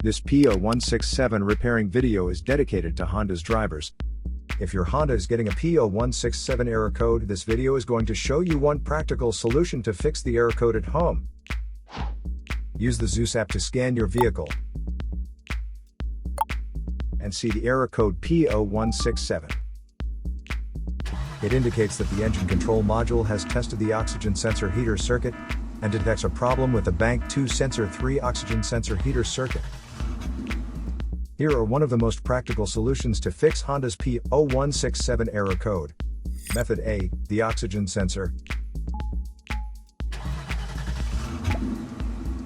This P0167 repairing video is dedicated to Honda's drivers. If your Honda is getting a P0167 error code, this video is going to show you one practical solution to fix the error code at home. Use the Zeus app to scan your vehicle and see the error code P0167. It indicates that the engine control module has tested the oxygen sensor heater circuit and detects a problem with the Bank 2 Sensor 3 oxygen sensor heater circuit. Here are one of the most practical solutions to fix Honda's P0167 error code. Method A, the oxygen sensor.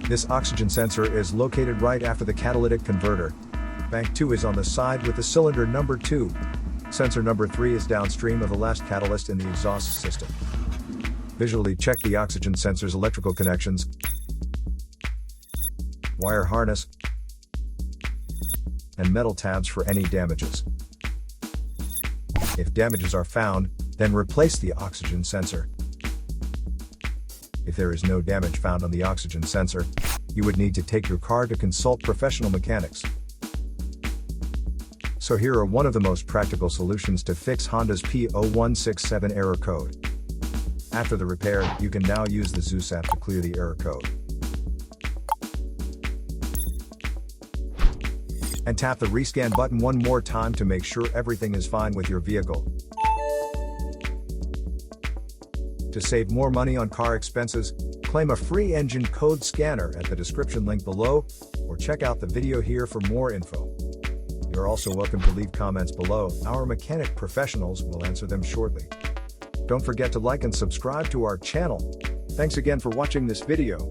This oxygen sensor is located right after the catalytic converter. Bank 2 is on the side with the cylinder number 2. Sensor number 3 is downstream of the last catalyst in the exhaust system. Visually check the oxygen sensor's electrical connections, wire harness, and metal tabs for any damages. If damages are found, then replace the oxygen sensor. If there is no damage found on the oxygen sensor, you would need to take your car to consult professional mechanics. So here are one of the most practical solutions to fix Honda's P0167 error code. After the repair, you can now use the Zeus app to clear the error code. And tap the rescan button one more time to make sure everything is fine with your vehicle. To save more money on car expenses, claim a free engine code scanner at the description link below, or check out the video here for more info. You're also welcome to leave comments below. Our mechanic professionals will answer them shortly. Don't forget to like and subscribe to our channel. Thanks again for watching this video.